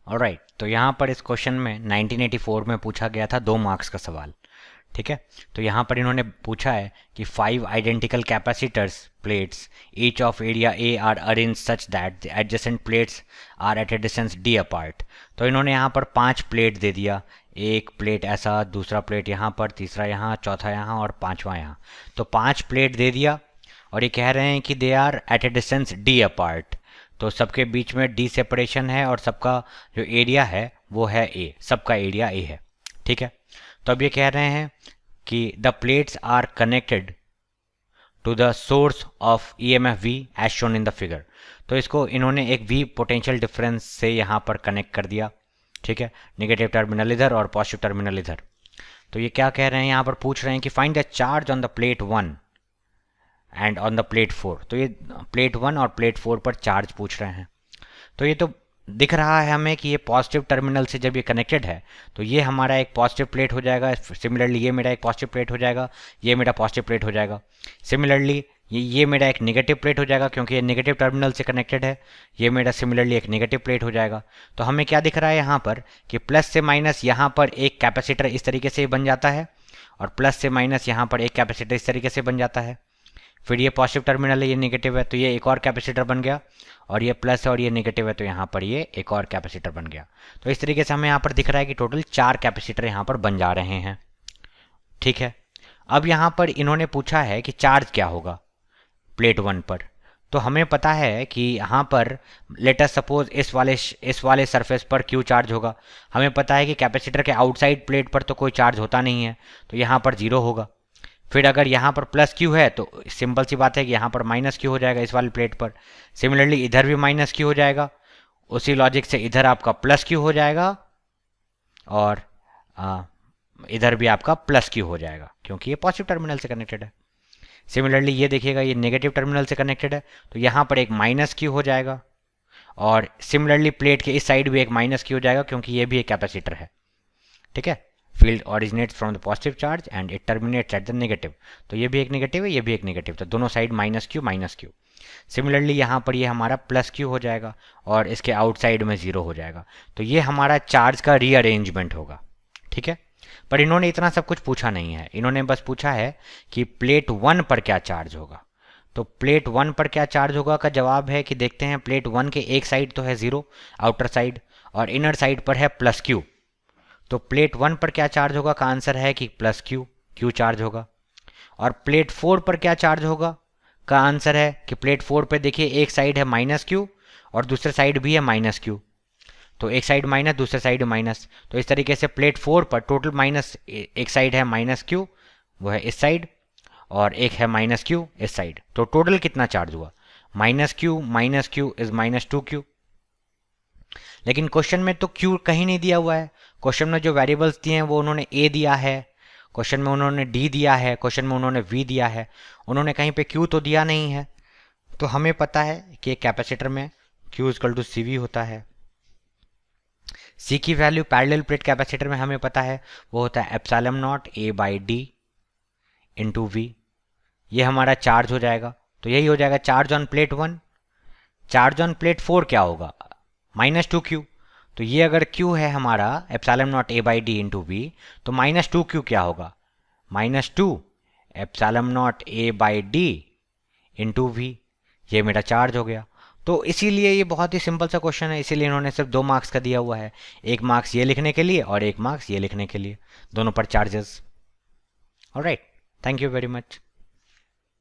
Alright, तो यहाँ पर इस क्वेश्चन में 1984 में पूछा गया था 2 मार्क्स का सवाल। ठीक है, तो यहाँ पर इन्होंने पूछा है कि 5 identical capacitors plates each of area A are arrange such that the adjacent plates are at a distance D apart. तो इन्होंने यहाँ पर 5 प्लेट दे दिया, एक प्लेट ऐसा, दूसरा प्लेट यहाँ पर, तीसरा यहाँ, चौथा यहाँ और पांचवा यहाँ। तो 5 प्लेट दे दिया और ये कह रहे हैं कि they are at a distance D apart. तो सबके बीच में डी सेपरेशन है और सबका जो एरिया है वो है ए, सबका एरिया ए है। ठीक है, तो अब ये कह रहे हैं कि the plates are connected to the source of EMF V as shown in the figure. तो इसको इन्होंने एक V पोटेंशियल डिफरेंस से यहाँ पर कनेक्ट कर दिया। ठीक है, नेगेटिव टर्मिनल इधर और पॉजिटिव टर्मिनल इधर। तो ये क्या कह रहे हैं, यहाँ पर पूछ रहे हैं कि find the charge on the plate 1 and on the plate 4। तो ये प्लेट 1 और प्लेट 4 पर चार्ज पूछ रहे हैं। तो ये तो दिख रहा है हमें कि ये पॉजिटिव टर्मिनल से जब ये कनेक्टेड है तो ये हमारा एक पॉजिटिव प्लेट हो जाएगा। सिमिलरली ये मेरा एक पॉजिटिव प्लेट हो जाएगा, ये मेरा पॉजिटिव प्लेट हो जाएगा। सिमिलरली ये मेरा एक नेगेटिव प्लेट हो जाएगा क्योंकि ये नेगेटिव टर्मिनल से कनेक्टेड है। ये मेरा सिमिलरली एक नेगेटिव प्लेट हो जाएगा। तो हमें क्या दिख रहा है यहाँ पर कि प्लस से माइनस यहाँ पर एक कैपेसिटर इस तरीके से बन जाता है और प्लस से माइनस यहाँ पर एक कैपेसिटर इस तरीके से बन जाता है। फिर ये पॉजिटिव टर्मिनल है, ये नेगेटिव है, तो ये एक और कैपेसिटर बन गया, और ये प्लस है और ये नेगेटिव है तो यहाँ पर ये एक और कैपेसिटर बन गया। तो इस तरीके से हमें यहाँ पर दिख रहा है कि टोटल 4 कैपेसिटर यहाँ पर बन जा रहे हैं। ठीक है, अब यहाँ पर इन्होंने पूछा है कि चार्ज क्या होगा प्लेट 1 पर। तो हमें पता है कि यहाँ पर लेट अस सपोज इस वाले सरफेस पर क्यू चार्ज होगा। हमें पता है कि कैपेसिटर के आउटसाइड प्लेट पर तो कोई चार्ज होता नहीं है, तो यहाँ पर 0 होगा। फिर अगर यहाँ पर प्लस क्यू है तो सिंपल सी बात है कि यहाँ पर माइनस क्यू हो जाएगा इस वाली प्लेट पर। सिमिलरली इधर भी माइनस क्यू हो जाएगा, उसी लॉजिक से इधर आपका प्लस क्यू हो जाएगा और इधर भी आपका प्लस क्यू हो जाएगा क्योंकि ये पॉजिटिव टर्मिनल से कनेक्टेड है। सिमिलरली ये देखिएगा ये नेगेटिव टर्मिनल से कनेक्टेड है तो यहाँ पर एक माइनस क्यू हो जाएगा और सिमिलरली प्लेट के इस साइड भी एक माइनस क्यू हो जाएगा क्योंकि ये भी एक कैपेसिटर है। ठीक है, field originates from the positive charge and it terminates at the negative. तो ये भी एक नेगेटिव है, ये भी एक नेगेटिव, तो दोनों side minus Q minus Q. Similarly यहाँ पर ये हमारा प्लस क्यू हो जाएगा और इसके आउटसाइड में 0 हो जाएगा। तो ये हमारा चार्ज का रीअरेंजमेंट होगा। ठीक है, पर इन्होंने इतना सब कुछ पूछा नहीं है, इन्होंने बस पूछा है कि प्लेट 1 पर क्या चार्ज होगा। तो प्लेट 1 पर क्या चार्ज होगा का जवाब है कि देखते हैं, प्लेट 1 के एक साइड तो है 0 आउटर साइड और इनर साइड पर है प्लस क्यू। तो प्लेट 1 पर क्या चार्ज होगा का आंसर है कि प्लस क्यू चार्ज होगा। और प्लेट 4 पर क्या चार्ज होगा का आंसर है कि प्लेट 4 पे देखिए एक साइड है माइनस क्यू और दूसरे साइड भी है माइनस क्यू। तो एक साइड माइनस दूसरे साइड माइनस, तो इस तरीके से प्लेट 4 पर टोटल माइनस, एक साइड है माइनस क्यू वो है इस साइड और एक है माइनस क्यू इस साइड। तो टोटल कितना चार्ज हुआ, minus Q is minus 2q। लेकिन क्वेश्चन में तो q कहीं नहीं दिया हुआ है। क्वेश्चन में जो वेरिएबल्स दिए हैं वो उन्होंने a दिया है, क्वेश्चन में उन्होंने d दिया है, क्वेश्चन में उन्होंने v दिया है, उन्होंने कहीं पे q तो दिया नहीं है। तो हमें पता है कि एक कैपेसिटर में q इक्वल टू CV होता है। C की वैल्यू पैरेलल प्लेट कैपेसिटर में हमें पता है वो होता है epsilon not A/d into V। ये हमारा चार्ज हो जाएगा, तो यही हो जाएगा charge on plate 1। Charge on plate 4 क्या होगा, -2q। तो ये अगर q है हमारा epsilon not A/d into V, तो -2q क्या होगा, -2 epsilon not A/d into V। ये मेरा चार्ज हो गया। तो इसीलिए ये बहुत ही सिंपल सा क्वेश्चन है, इसीलिए इन्होंने सिर्फ 2 मार्क्स का दिया हुआ है, 1 मार्क्स ये लिखने के लिए और 1 मार्क्स ये लिखने के लिए, दोनों पर charges. Alright, thank you very much.